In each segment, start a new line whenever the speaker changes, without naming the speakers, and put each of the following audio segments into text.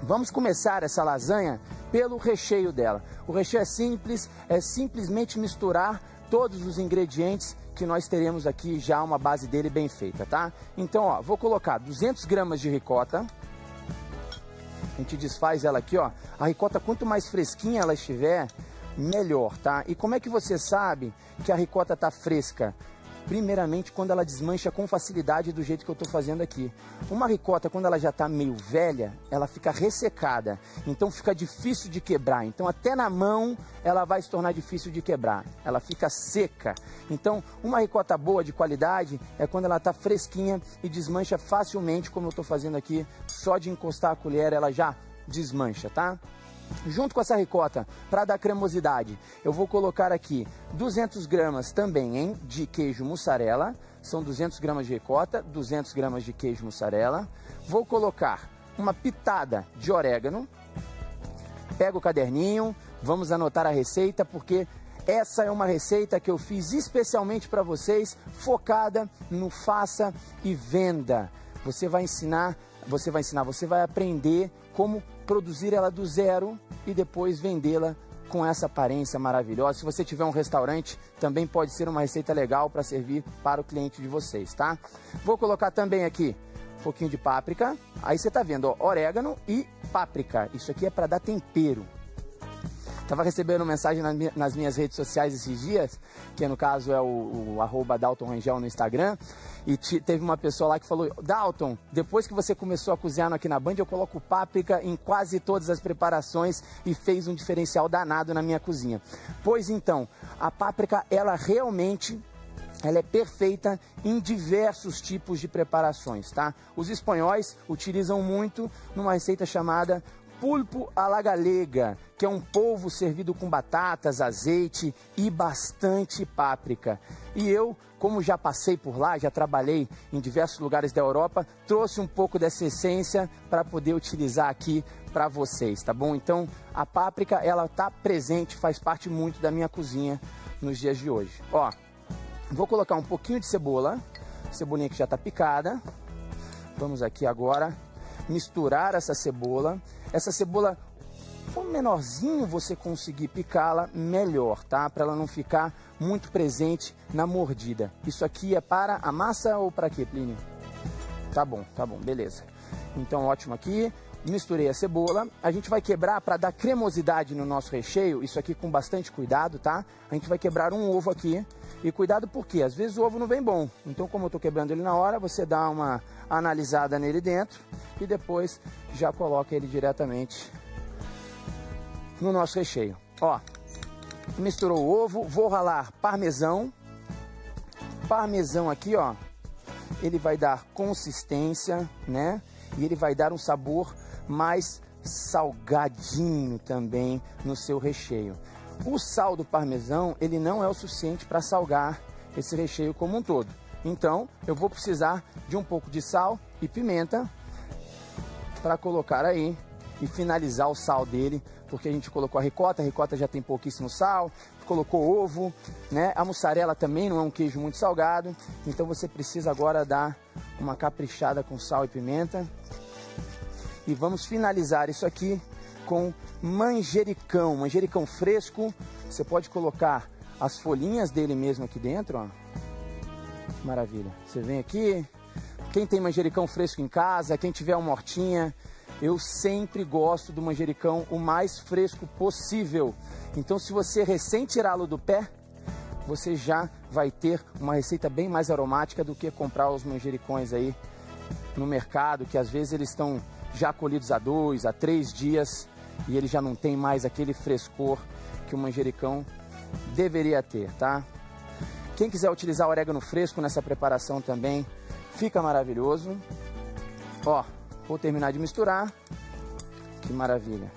Vamos começar essa lasanha pelo recheio dela. O recheio é simples, é simplesmente misturar todos os ingredientes que nós teremos aqui já uma base dele bem feita, tá? Então, ó, vou colocar 200 gramas de ricota. A gente desfaz ela aqui, ó. A ricota, quanto mais fresquinha ela estiver, melhor, tá? E como é que você sabe que a ricota tá fresca? Primeiramente, quando ela desmancha com facilidade do jeito que eu estou fazendo aqui. Uma ricota, quando ela já está meio velha, ela fica ressecada. Então fica difícil de quebrar. Então até na mão ela vai se tornar difícil de quebrar. Ela fica seca. Então uma ricota boa, de qualidade, é quando ela está fresquinha e desmancha facilmente, como eu estou fazendo aqui. Só de encostar a colher ela já desmancha, tá? Junto com essa ricota, para dar cremosidade, eu vou colocar aqui 200 gramas também, hein, de queijo mussarela. São 200 gramas de ricota, 200 gramas de queijo mussarela. Vou colocar uma pitada de orégano. Pega o caderninho, vamos anotar a receita, porque essa é uma receita que eu fiz especialmente para vocês, focada no faça e venda. Você vai aprender como produzir ela do zero e depois vendê-la com essa aparência maravilhosa. Se você tiver um restaurante, também pode ser uma receita legal para servir para o cliente de vocês, tá? Vou colocar também aqui um pouquinho de páprica. Aí você tá vendo, ó, orégano e páprica. Isso aqui é para dar tempero. Tava recebendo mensagem nas minhas redes sociais esses dias, que no caso é o @DaltonRangel no Instagram, e teve uma pessoa lá que falou: Dalton, depois que você começou a cozinhar no Aqui na Band, eu coloco páprica em quase todas as preparações e fez um diferencial danado na minha cozinha. Pois então, a páprica, ela realmente é perfeita em diversos tipos de preparações, tá? Os espanhóis utilizam muito numa receita chamada pulpo à la galega, que é um polvo servido com batatas, azeite e bastante páprica. E eu, como já passei por lá, já trabalhei em diversos lugares da Europa, trouxe um pouco dessa essência para poder utilizar aqui para vocês, tá bom? Então, a páprica, ela tá presente, faz parte muito da minha cozinha nos dias de hoje. Ó, vou colocar um pouquinho de cebola, cebolinha que já tá picada. Vamos aqui agora misturar essa cebola. Essa cebola, quanto menorzinho você conseguir picá-la, melhor, tá? Para ela não ficar muito presente na mordida. Isso aqui é para a massa ou para quê, Plínio? Tá bom, beleza. Então, ótimo aqui. Misturei a cebola. A gente vai quebrar para dar cremosidade no nosso recheio. Isso aqui com bastante cuidado, tá? A gente vai quebrar um ovo aqui. E cuidado porque às vezes o ovo não vem bom. Então, como eu tô quebrando ele na hora, você dá uma analisada nele dentro e depois já coloca ele diretamente no nosso recheio. Ó, misturou o ovo, vou ralar parmesão. Parmesão aqui, ó, ele vai dar consistência, né? E ele vai dar um sabor mais salgadinho também no seu recheio. O sal do parmesão, ele não é o suficiente para salgar esse recheio como um todo. Então, eu vou precisar de um pouco de sal e pimenta para colocar aí e finalizar o sal dele, porque a gente colocou a ricota já tem pouquíssimo sal, colocou ovo, né? A mussarela também não é um queijo muito salgado, então você precisa agora dar uma caprichada com sal e pimenta. E vamos finalizar isso aqui com manjericão, manjericão fresco. Você pode colocar as folhinhas dele mesmo aqui dentro, ó. Maravilha. Você vem aqui, quem tem manjericão fresco em casa, quem tiver uma hortinha, eu sempre gosto do manjericão o mais fresco possível. Então, se você recém tirá-lo do pé, você já vai ter uma receita bem mais aromática do que comprar os manjericões aí no mercado, que às vezes eles estão já colhidos há 2 a 3 dias e ele já não tem mais aquele frescor que o manjericão deveria ter, tá? Quem quiser utilizar orégano fresco nessa preparação também, fica maravilhoso. Ó, vou terminar de misturar. Que maravilha.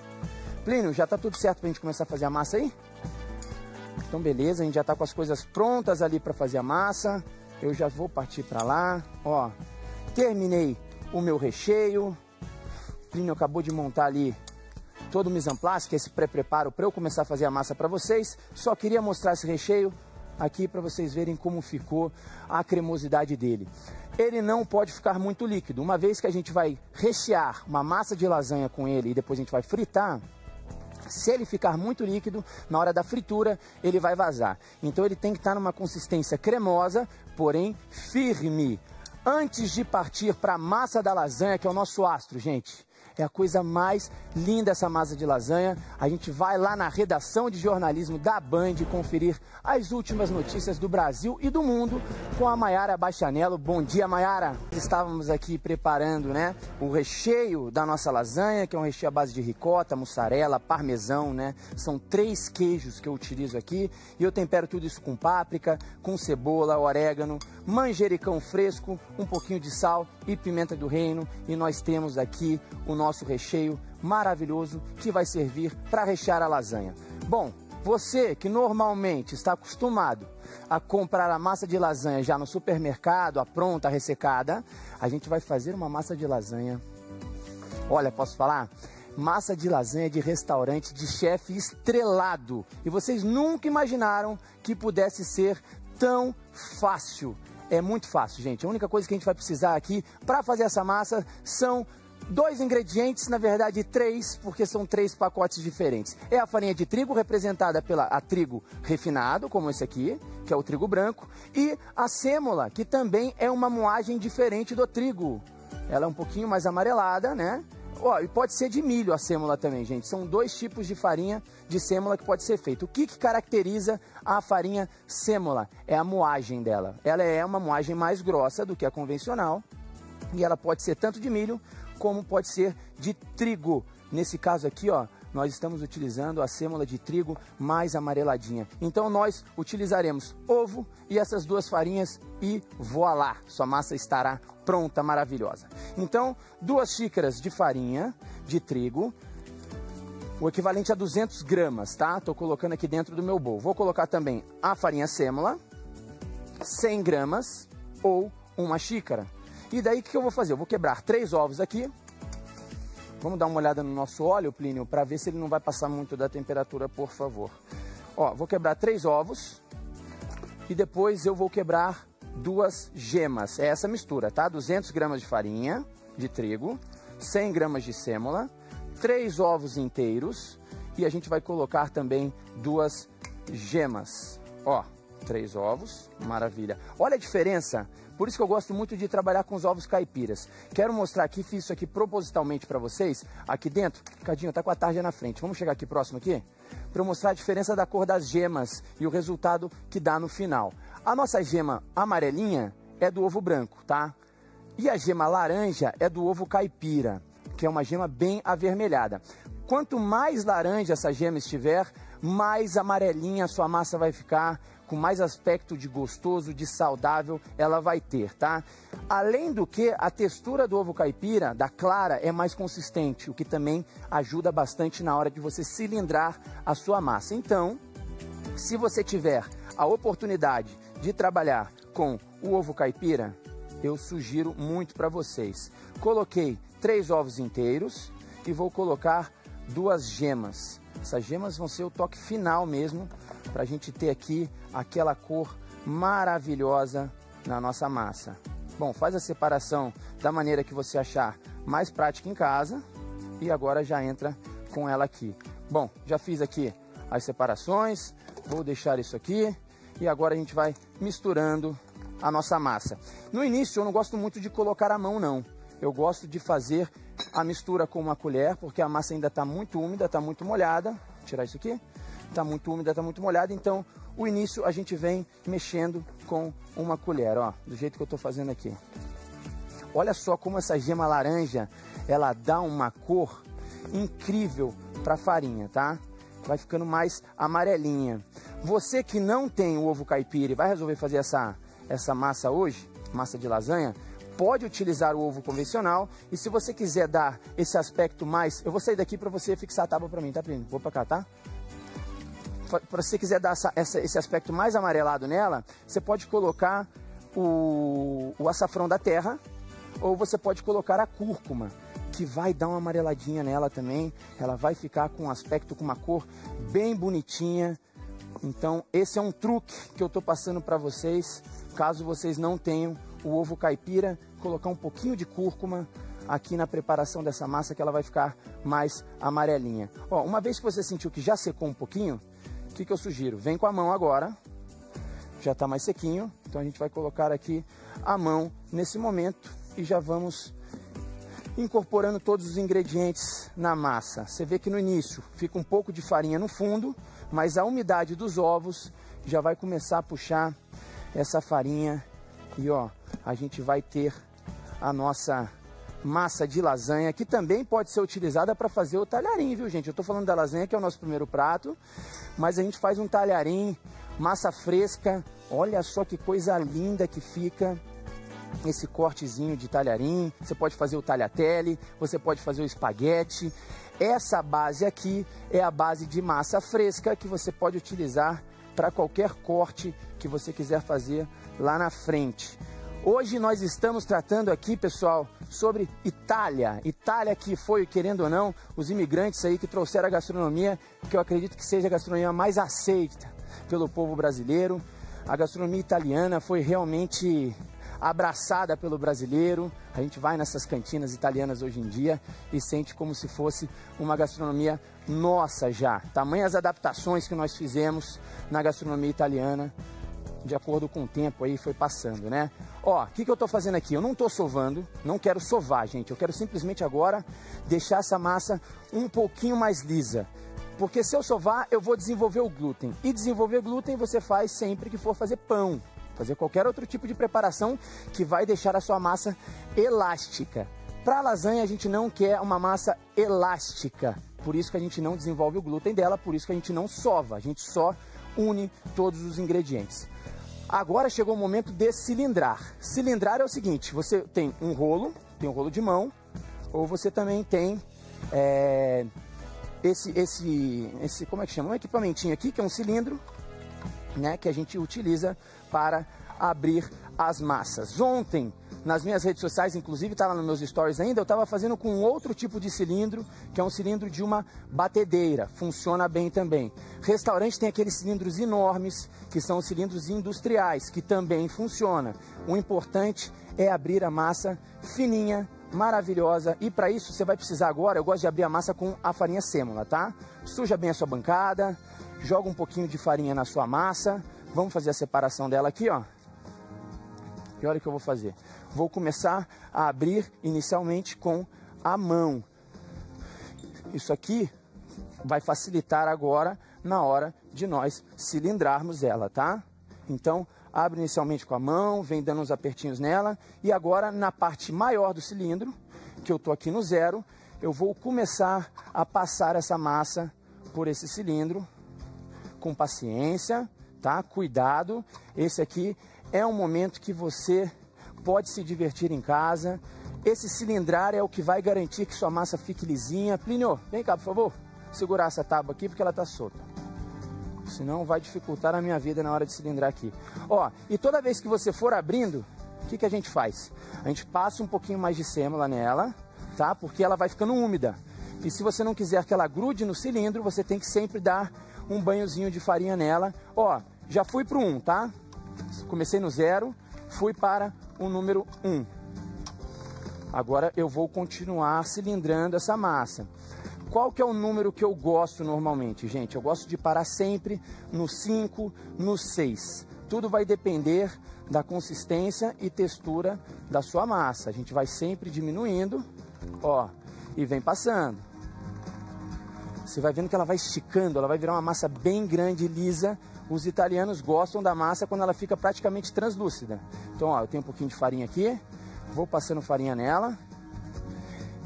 Plínio, já tá tudo certo pra gente começar a fazer a massa aí? Então beleza, a gente já tá com as coisas prontas ali para fazer a massa. Eu já vou partir para lá. Ó, terminei o meu recheio. Plínio acabou de montar ali todo o mise en place, que é esse pré-preparo para eu começar a fazer a massa para vocês. Só queria mostrar esse recheio aqui para vocês verem como ficou a cremosidade dele. ele não pode ficar muito líquido. Uma vez que a gente vai rechear uma massa de lasanha com ele e depois a gente vai fritar, se ele ficar muito líquido, na hora da fritura, ele vai vazar. Então ele tem que estar numa consistência cremosa, porém firme. Antes de partir para a massa da lasanha, que é o nosso astro, gente, é a coisa mais linda essa massa de lasanha. A gente vai lá na redação de jornalismo da Band conferir as últimas notícias do Brasil e do mundo com a Maiara Bastianello. Bom dia, Maiara! Estávamos aqui preparando, né, o recheio da nossa lasanha, que é um recheio à base de ricota, mussarela, parmesão, né? São 3 queijos que eu utilizo aqui e eu tempero tudo isso com páprica, com cebola, orégano, manjericão fresco, um pouquinho de sal e pimenta do reino. E nós temos aqui o nosso recheio maravilhoso que vai servir para rechear a lasanha. Bom, você que normalmente está acostumado a comprar a massa de lasanha já no supermercado, a pronta, a ressecada, a gente vai fazer uma massa de lasanha. Olha, posso falar? Massa de lasanha de restaurante de chefe estrelado. E vocês nunca imaginaram que pudesse ser tão fácil. É muito fácil, gente. A única coisa que a gente vai precisar aqui para fazer essa massa são 2 ingredientes, na verdade 3, porque são 3 pacotes diferentes. É a farinha de trigo, representada pela trigo refinado, como esse aqui, que é o trigo branco, e a sêmola, que também é uma moagem diferente do trigo. Ela é um pouquinho mais amarelada, né? Ó, e pode ser de milho a sêmola também, gente. São 2 tipos de farinha de sêmola que pode ser feito. O que caracteriza a farinha sêmola? É a moagem dela. Ela é uma moagem mais grossa do que a convencional e ela pode ser tanto de milho como pode ser de trigo. Nesse caso aqui, ó, nós estamos utilizando a sêmola de trigo mais amareladinha. Então nós utilizaremos ovo e essas 2 farinhas e voilá, sua massa estará pronta, maravilhosa. Então, 2 xícaras de farinha de trigo, o equivalente a 200 gramas, tá? Tô colocando aqui dentro do meu bowl. Vou colocar também a farinha sêmola, 100 gramas ou 1 xícara. E daí o que eu vou fazer? Eu vou quebrar 3 ovos aqui. Vamos dar uma olhada no nosso óleo, Plínio, para ver se ele não vai passar muito da temperatura, por favor. Ó, vou quebrar 3 ovos e depois eu vou quebrar 2 gemas. É essa mistura, tá? 200 gramas de farinha de trigo, 100 gramas de sêmola, 3 ovos inteiros e a gente vai colocar também 2 gemas. Ó, 3 ovos, maravilha. Olha a diferença. Por isso que eu gosto muito de trabalhar com os ovos caipiras. Quero mostrar aqui, fiz isso aqui propositalmente para vocês, aqui dentro. Cadinho, tá com a tarja na frente. Vamos chegar aqui próximo aqui? Para eu mostrar a diferença da cor das gemas e o resultado que dá no final. A nossa gema amarelinha é do ovo branco, tá? E a gema laranja é do ovo caipira, que é uma gema bem avermelhada. Quanto mais laranja essa gema estiver, mais amarelinha a sua massa vai ficar, com mais aspecto de gostoso, de saudável ela vai ter, tá? Além do que, a textura do ovo caipira, da clara, é mais consistente, o que também ajuda bastante na hora de você cilindrar a sua massa. Então, se você tiver a oportunidade de trabalhar com o ovo caipira, eu sugiro muito para vocês. Coloquei 3 ovos inteiros e vou colocar 2 gemas. Essas gemas vão ser o toque final mesmo, para a gente ter aqui aquela cor maravilhosa na nossa massa. Bom, faz a separação da maneira que você achar mais prática em casa e agora já entra com ela aqui. Bom, já fiz aqui as separações, vou deixar isso aqui e agora a gente vai misturando a nossa massa. No início eu não gosto muito de colocar a mão não, eu gosto de fazer a mistura com uma colher, porque a massa ainda está muito úmida, está muito molhada. Vou tirar isso aqui. Está muito úmida, está muito molhada, então o início a gente vem mexendo com uma colher, ó, do jeito que eu estou fazendo aqui. Olha só como essa gema laranja, ela dá uma cor incrível para a farinha, tá? Vai ficando mais amarelinha. Você que não tem o ovo caipira e vai resolver fazer essa massa hoje, massa de lasanha, pode utilizar o ovo convencional e se você quiser dar esse aspecto mais... Eu vou sair daqui para você fixar a tábua para mim, tá, Plínio? Vou para cá, tá? Para você quiser dar esse aspecto mais amarelado nela, você pode colocar o açafrão da terra ou você pode colocar a cúrcuma, que vai dar uma amareladinha nela também. Ela vai ficar com um aspecto, com uma cor bem bonitinha. Então esse é um truque que eu estou passando para vocês, caso vocês não tenham o ovo caipira, colocar um pouquinho de cúrcuma aqui na preparação dessa massa, que ela vai ficar mais amarelinha. Ó, uma vez que você sentiu que já secou um pouquinho, o que eu sugiro? Vem com a mão agora, já está mais sequinho, então a gente vai colocar aqui a mão nesse momento e já vamos incorporando todos os ingredientes na massa. Você vê que no início fica um pouco de farinha no fundo, mas a umidade dos ovos já vai começar a puxar essa farinha e ó, a gente vai ter a nossa massa de lasanha, que também pode ser utilizada para fazer o talharim, viu, gente? Eu tô falando da lasanha, que é o nosso primeiro prato, mas a gente faz um talharim, massa fresca. Olha só que coisa linda que fica esse cortezinho de talharim. Você pode fazer o tagliatelle, você pode fazer o espaguete. Essa base aqui é a base de massa fresca que você pode utilizar para qualquer corte que você quiser fazer lá na frente. Hoje nós estamos tratando aqui, pessoal, sobre Itália. Itália, que foi, querendo ou não, os imigrantes aí que trouxeram a gastronomia, que eu acredito que seja a gastronomia mais aceita pelo povo brasileiro. A gastronomia italiana foi realmente abraçada pelo brasileiro. A gente vai nessas cantinas italianas hoje em dia e sente como se fosse uma gastronomia nossa já. Tamanhas adaptações que nós fizemos na gastronomia italiana, de acordo com o tempo aí foi passando, né? Ó, o que eu tô fazendo aqui? Eu não tô sovando, não quero sovar, gente. Eu quero simplesmente agora deixar essa massa um pouquinho mais lisa. Porque se eu sovar, eu vou desenvolver o glúten. E desenvolver glúten você faz sempre que for fazer pão, fazer qualquer outro tipo de preparação que vai deixar a sua massa elástica. Para lasanha, a gente não quer uma massa elástica. Por isso que a gente não desenvolve o glúten dela, por isso que a gente não sova. A gente só une todos os ingredientes. Agora chegou o momento de cilindrar. Cilindrar é o seguinte, você tem um rolo de mão, ou você também tem esse como é que chama? Um equipamentinho aqui, que é um cilindro, né, que a gente utiliza para abrir as massas. Ontem, nas minhas redes sociais, inclusive está lá nos meus stories ainda, eu estava fazendo com outro tipo de cilindro, que é um cilindro de uma batedeira, funciona bem também. Restaurante tem aqueles cilindros enormes, que são os cilindros industriais, que também funciona. O importante é abrir a massa fininha, maravilhosa, e para isso você vai precisar agora, eu gosto de abrir a massa com a farinha sêmola, tá? Suja bem a sua bancada, joga um pouquinho de farinha na sua massa, vamos fazer a separação dela aqui, ó. E olha o que eu vou fazer. Vou começar a abrir inicialmente com a mão. Isso aqui vai facilitar agora na hora de nós cilindrarmos ela, tá? Então, abre inicialmente com a mão, vem dando uns apertinhos nela. E agora, na parte maior do cilindro, que eu tô aqui no 0, eu vou começar a passar essa massa por esse cilindro com paciência, tá? Cuidado. Esse aqui é um momento que você pode se divertir em casa. Esse cilindrar é o que vai garantir que sua massa fique lisinha. Plínio, vem cá, por favor. Segurar essa tábua aqui porque ela tá solta. Senão vai dificultar a minha vida na hora de cilindrar aqui. Ó, e toda vez que você for abrindo, o que a gente faz? A gente passa um pouquinho mais de sêmola nela, tá? Porque ela vai ficando úmida. E se você não quiser que ela grude no cilindro, você tem que sempre dar um banhozinho de farinha nela. Ó, já fui pro 1, tá? Comecei no 0, fui para o número 1. Agora eu vou continuar cilindrando essa massa. Qual que é o número que eu gosto normalmente, gente? Eu gosto de parar sempre no 5, no 6. Tudo vai depender da consistência e textura da sua massa. A gente vai sempre diminuindo, ó, e vem passando. Você vai vendo que ela vai esticando, ela vai virar uma massa bem grande e lisa. Os italianos gostam da massa quando ela fica praticamente translúcida. Então, ó, eu tenho um pouquinho de farinha aqui, vou passando farinha nela.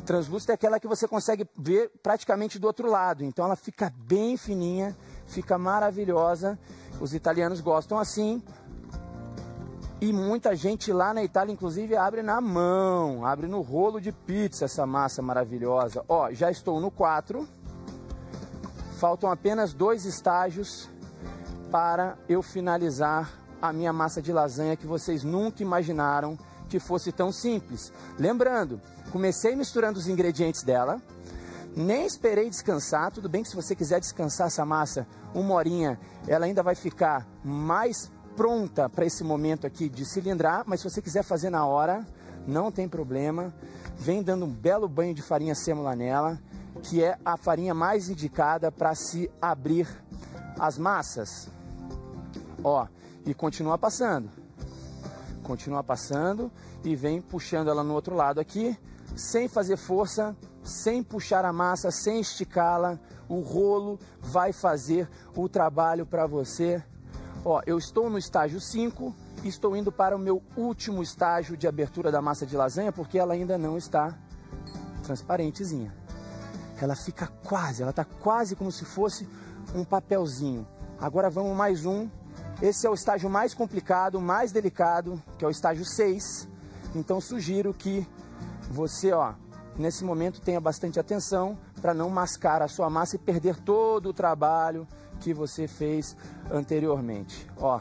Translúcida é aquela que você consegue ver praticamente do outro lado. Então, ela fica bem fininha, fica maravilhosa. Os italianos gostam assim. E muita gente lá na Itália, inclusive, abre na mão, abre no rolo de pizza essa massa maravilhosa. Ó, já estou no 4. Faltam apenas 2 estágios para eu finalizar a minha massa de lasanha, que vocês nunca imaginaram que fosse tão simples. Lembrando, comecei misturando os ingredientes dela, nem esperei descansar. Tudo bem que se você quiser descansar essa massa 1 horinha, ela ainda vai ficar mais pronta para esse momento aqui de cilindrar, mas se você quiser fazer na hora, não tem problema. Vem dando um belo banho de farinha sêmola nela, que é a farinha mais indicada para se abrir as massas. Ó, e continua passando. Continua passando e vem puxando ela no outro lado aqui, sem fazer força, sem puxar a massa, sem esticá-la. O rolo vai fazer o trabalho para você. Ó, eu estou no estágio 5, estou indo para o meu último estágio de abertura da massa de lasanha, porque ela ainda não está transparentezinha. Ela fica quase, ela está quase como se fosse um papelzinho. Agora vamos mais um. Esse é o estágio mais complicado, mais delicado, que é o estágio 6. Então sugiro que você, ó, nesse momento tenha bastante atenção para não mascar a sua massa e perder todo o trabalho que você fez anteriormente. Ó,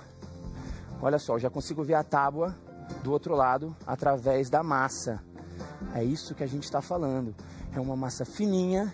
olha só, eu já consigo ver a tábua do outro lado através da massa. É isso que a gente está falando. É uma massa fininha,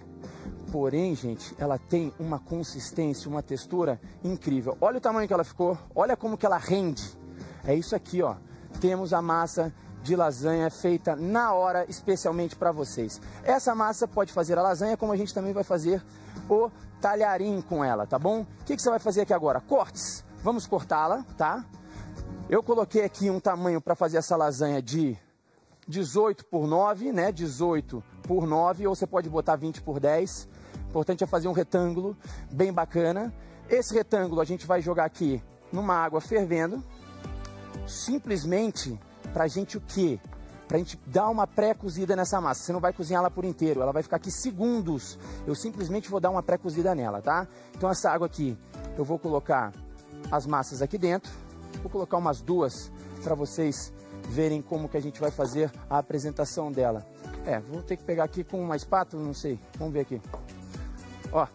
porém, gente, ela tem uma consistência, uma textura incrível. Olha o tamanho que ela ficou, olha como que ela rende. É isso aqui, ó. Temos a massa de lasanha feita na hora, especialmente para vocês. Essa massa pode fazer a lasanha, como a gente também vai fazer o talharim com ela, tá bom? O que você vai fazer aqui agora? Cortes. Vamos cortá-la, tá? Eu coloquei aqui um tamanho para fazer essa lasanha de 18 por 9, né? 18 por 9, ou você pode botar 20 por 10. O importante é fazer um retângulo bem bacana. Esse retângulo a gente vai jogar aqui numa água fervendo, simplesmente pra gente o quê? Pra gente dar uma pré-cozida nessa massa. Você não vai cozinhar ela por inteiro, ela vai ficar aqui segundos. Eu simplesmente vou dar uma pré-cozida nela, tá? Então essa água aqui, eu vou colocar as massas aqui dentro. Vou colocar umas duas para vocês verem como que a gente vai fazer a apresentação dela. Vou ter que pegar aqui com uma espátula, não sei. Vamos ver aqui. Ó.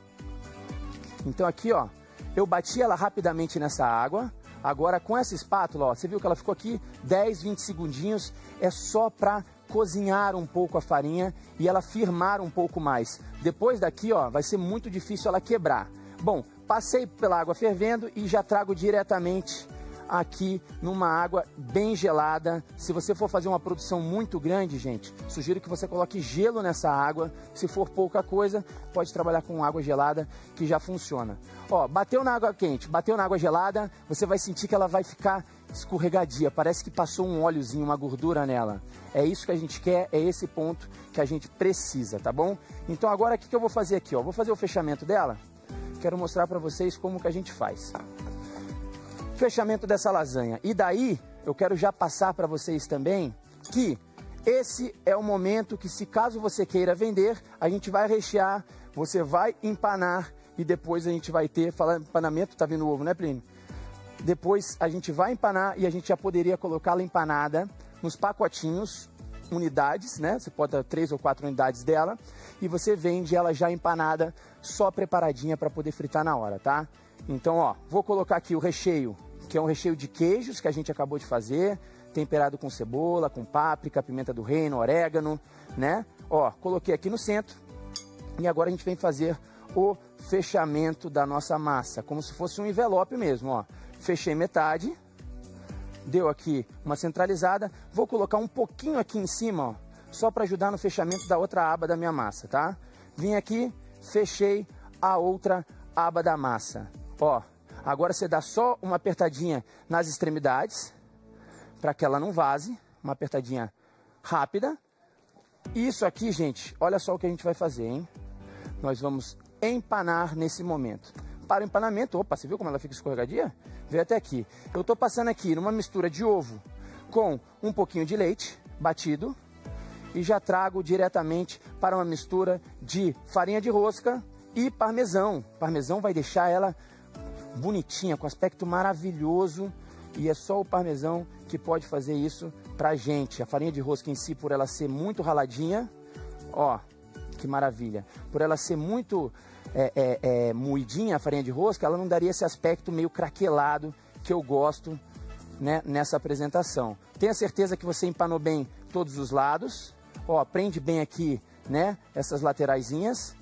Então aqui, ó, eu bati ela rapidamente nessa água. Agora com essa espátula, ó, você viu que ela ficou aqui 10, 20 segundinhos, é só para cozinhar um pouco a farinha e ela firmar um pouco mais. Depois daqui, ó, vai ser muito difícil ela quebrar. Bom, passei pela água fervendo e já trago diretamente aqui numa água bem gelada. Se você for fazer uma produção muito grande, gente, sugiro que você coloque gelo nessa água. Se for pouca coisa, pode trabalhar com água gelada, que já funciona. Ó, bateu na água quente, bateu na água gelada, você vai sentir que ela vai ficar escorregadia, parece que passou um óleozinho, uma gordura nela. É isso que a gente quer, é esse ponto que a gente precisa, tá bom? Então agora o que eu vou fazer aqui, ó? Vou fazer o fechamento dela. Quero mostrar para vocês como que a gente faz. Fechamento dessa lasanha. E daí, eu quero já passar para vocês também que esse é o momento que, se caso você queira vender, a gente vai rechear, você vai empanar e depois a gente vai ter, falando empanamento, tá vindo o ovo, né, Plínio? Depois a gente vai empanar e a gente já poderia colocá-la empanada nos pacotinhos, unidades, né? Você pode dar 3 ou 4 unidades dela e você vende ela já empanada, só preparadinha para poder fritar na hora, tá? Então, ó, vou colocar aqui o recheio, que é um recheio de queijos que a gente acabou de fazer, temperado com cebola, com páprica, pimenta do reino, orégano, né? Ó, coloquei aqui no centro e agora a gente vem fazer o fechamento da nossa massa, como se fosse um envelope mesmo, ó. Fechei metade, deu aqui uma centralizada, vou colocar um pouquinho aqui em cima, ó, só para ajudar no fechamento da outra aba da minha massa, tá? Vim aqui, fechei a outra aba da massa, ó. Agora você dá só uma apertadinha nas extremidades, para que ela não vaze, uma apertadinha rápida. Isso aqui, gente, olha só o que a gente vai fazer, hein? Nós vamos empanar nesse momento. Para o empanamento, opa, você viu como ela fica escorregadia? Veio até aqui. Eu estou passando aqui numa mistura de ovo com um pouquinho de leite batido e já trago diretamente para uma mistura de farinha de rosca e parmesão. Parmesão vai deixar ela bonitinha, com aspecto maravilhoso, e é só o parmesão que pode fazer isso pra gente. A farinha de rosca em si, por ela ser muito raladinha, ó, que maravilha. Por ela ser muito moidinha, a farinha de rosca, ela não daria esse aspecto meio craquelado que eu gosto, né, nessa apresentação. Tenha certeza que você empanou bem todos os lados, ó, prende bem aqui, né, essas lateraisinhas.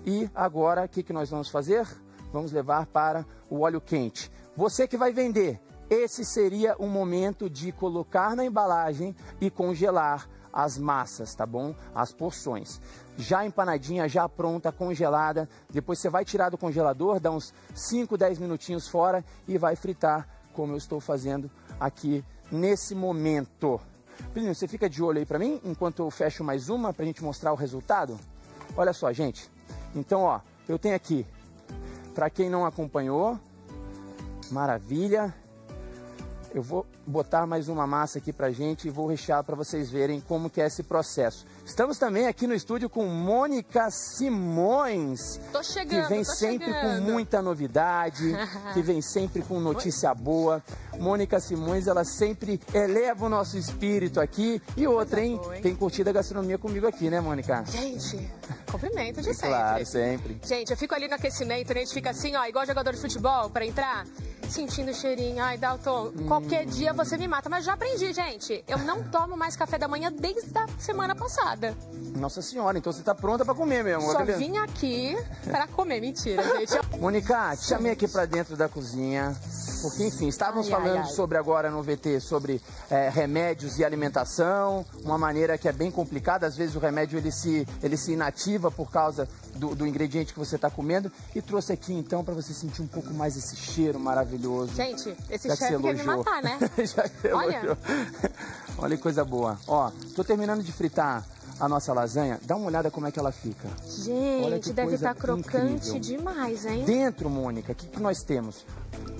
E agora, o que nós vamos fazer? Vamos levar para o óleo quente. Você que vai vender, esse seria o momento de colocar na embalagem e congelar as massas, tá bom? As porções. Já empanadinha, já pronta, congelada. Depois você vai tirar do congelador, dá uns 5, 10 minutinhos fora e vai fritar, como eu estou fazendo aqui nesse momento. Plínio, você fica de olho aí pra mim, enquanto eu fecho mais uma pra gente mostrar o resultado? Olha só, gente. Então, ó, eu tenho aqui, pra quem não acompanhou, maravilha. Eu vou botar mais uma massa aqui pra gente e vou rechear para vocês verem como que é esse processo. Estamos também aqui no estúdio com Mônica Simões, que vem sempre com muita novidade, que vem sempre com notícia boa. Mônica Simões, ela sempre eleva o nosso espírito aqui. E outra, hein? Tem curtido a gastronomia comigo aqui, né, Mônica?
Gente, cumprimento de sempre.
Claro, sempre.
Gente, eu fico ali no aquecimento, a gente fica assim, ó, igual jogador de futebol, para entrar, sentindo o cheirinho. Ai, Dalton, qualquer dia você me mata. Mas já aprendi, gente. Eu não tomo mais café da manhã desde a semana passada.
Nossa senhora, então você tá pronta para comer mesmo.
Só vim aqui para comer. Mentira, gente.
Mônica, te chamei aqui para dentro da cozinha, porque, enfim, estávamos falando sobre agora no VT, sobre remédios e alimentação, uma maneira que é bem complicada. Às vezes o remédio ele se inativa por causa do ingrediente que você está comendo. E trouxe aqui, então, para você sentir um pouco mais esse cheiro maravilhoso.
Gente, esse chefe quer me matar, né?
Já que Olha. Olha que coisa boa. Ó, tô terminando de fritar a nossa lasanha. Dá uma olhada como é que ela fica.
Gente, deve estar crocante demais, hein?
Dentro, Mônica, o que nós temos?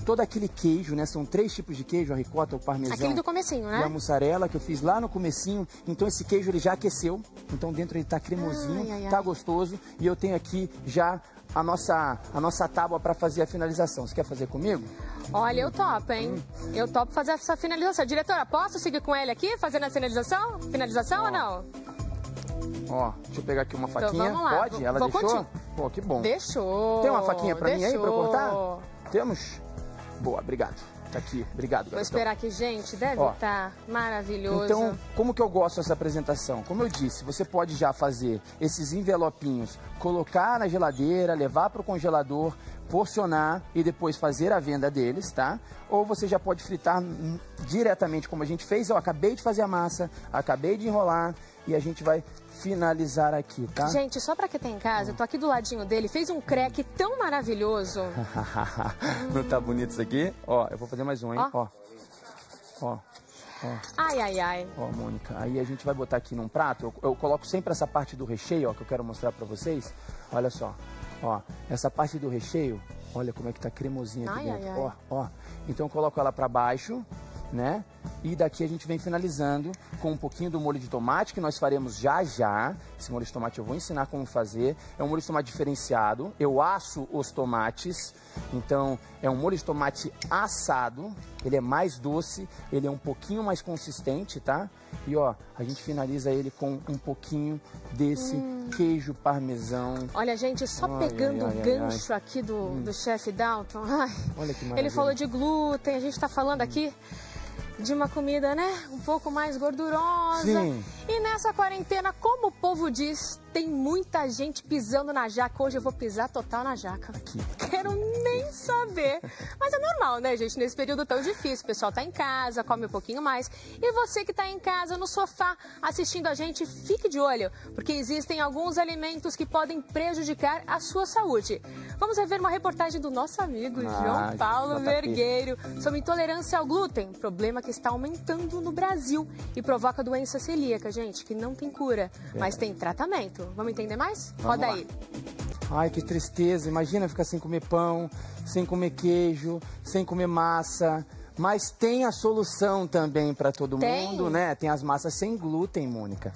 Todo aquele queijo, né? São 3 tipos de queijo, a ricota, o parmesão.
Aquele do comecinho, né?
E a mussarela, que eu fiz lá no comecinho. Então esse queijo ele já aqueceu. Então dentro ele tá cremosinho, tá gostoso. E eu tenho aqui já a nossa tábua para fazer a finalização. Você quer fazer comigo?
Olha, eu topo, hein? Eu topo fazer essa finalização. Diretora, posso seguir com ele aqui, fazendo a finalização? Finalização ou não?
Ó, deixa eu pegar aqui uma faquinha.
Então, vamos lá.
Pode? Ela deixou?
Contigo.
Pô, que bom.
Deixou.
Tem uma faquinha pra mim aí pra eu cortar? Temos? Boa, obrigado. Tá aqui, obrigado, garotão.
Vou esperar aqui, gente. Deve estar maravilhoso.
Então, como que eu gosto dessa apresentação? Como eu disse, você pode já fazer esses envelopinhos, colocar na geladeira, levar para o congelador, porcionar e depois fazer a venda deles, tá? Ou você já pode fritar diretamente como a gente fez. Eu acabei de fazer a massa, acabei de enrolar e a gente vai finalizar aqui, tá?
Gente, só pra quem tá em casa, eu tô aqui do ladinho dele, fez um creque tão maravilhoso.
Não tá bonito isso aqui? Ó, eu vou fazer mais um, hein? Ó. Ó.
Ai, ai, ai.
Ó, Mônica, aí a gente vai botar aqui num prato. Eu coloco sempre essa parte do recheio, ó, que eu quero mostrar pra vocês. Olha só. Ó, essa parte do recheio, olha como é que tá cremosinha aqui dentro. Ó, ó. Então eu coloco ela pra baixo, né? E daqui a gente vem finalizando com um pouquinho do molho de tomate, que nós faremos já já. Esse molho de tomate eu vou ensinar como fazer. É um molho de tomate diferenciado. Eu asso os tomates. Então, é um molho de tomate assado. Ele é mais doce, ele é um pouquinho mais consistente, tá? E, ó, a gente finaliza ele com um pouquinho desse queijo parmesão.
Olha, gente, só pegando o gancho aqui do chefe Dalton. Ai,
olha que maravilha.
Ele falou de glúten, a gente tá falando aqui de uma comida, né, um pouco mais gordurosa.
Sim.
E nessa quarentena, como o povo diz, tem muita gente pisando na jaca. Hoje eu vou pisar total na jaca. Quero nem saber. Mas é normal, né, gente? Nesse período tão difícil. O pessoal tá em casa, come um pouquinho mais. E você que tá em casa, no sofá, assistindo a gente, fique de olho. Porque existem alguns alimentos que podem prejudicar a sua saúde. Vamos rever uma reportagem do nosso amigo João Paulo Vergueiro sobre intolerância ao glúten. Problema que está aumentando no Brasil e provoca doença celíaca, gente, que não tem cura, mas tem tratamento. Vamos entender mais? Roda aí.
Ai, que tristeza. Imagina ficar sem comer pão, sem comer queijo, sem comer massa. Mas tem a solução também para todo mundo, né? Tem as massas sem glúten, Mônica.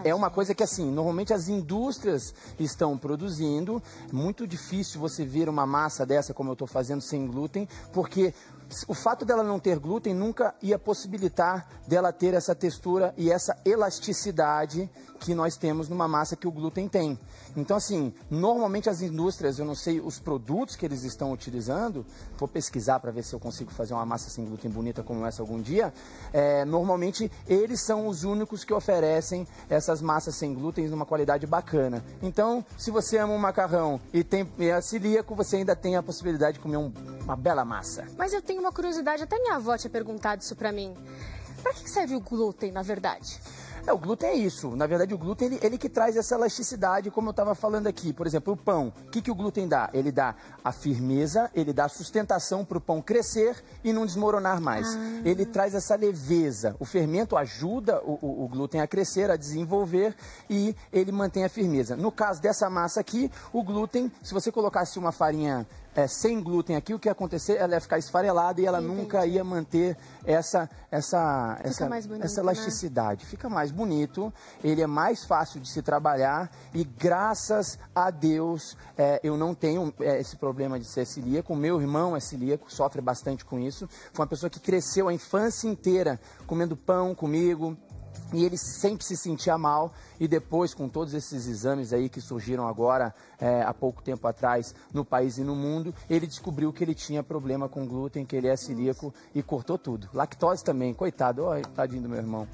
É uma coisa que, assim, normalmente as indústrias estão produzindo. Muito difícil você ver uma massa dessa, como eu estou fazendo, sem glúten, porque o fato dela não ter glúten nunca ia possibilitar dela ter essa textura e essa elasticidade que nós temos numa massa que o glúten tem. Então, assim, normalmente as indústrias, eu não sei os produtos que eles estão utilizando, vou pesquisar para ver se eu consigo fazer uma massa sem glúten bonita como essa algum dia. Normalmente, eles são os únicos que oferecem essas massas sem glúten numa qualidade bacana. Então, se você ama um macarrão e é celíaco, você ainda tem a possibilidade de comer um uma bela massa.
Mas eu tenho uma curiosidade, até minha avó tinha perguntado isso pra mim. Pra que serve o glúten, na verdade?
O glúten é isso. Na verdade, o glúten, ele que traz essa elasticidade, como eu estava falando aqui. Por exemplo, o pão. O que o glúten dá? Ele dá a firmeza, ele dá a sustentação para o pão crescer e não desmoronar mais. Ele traz essa leveza. O fermento ajuda o glúten a crescer, a desenvolver e ele mantém a firmeza. No caso dessa massa aqui, o glúten, se você colocasse uma farinha sem glúten aqui, o que ia acontecer? Ela ia ficar esfarelada e ela nunca ia manter essa elasticidade. Né? Fica mais bonito, ele é mais fácil de se trabalhar e graças a Deus eu não tenho esse problema de ser celíaco. O meu irmão é celíaco, sofre bastante com isso. Foi uma pessoa que cresceu a infância inteira comendo pão comigo. E ele sempre se sentia mal e depois, com todos esses exames aí que surgiram agora, há pouco tempo atrás, no país e no mundo, ele descobriu que ele tinha problema com glúten, que ele é celíaco e cortou tudo. Lactose também, coitado, tadinho do meu irmão.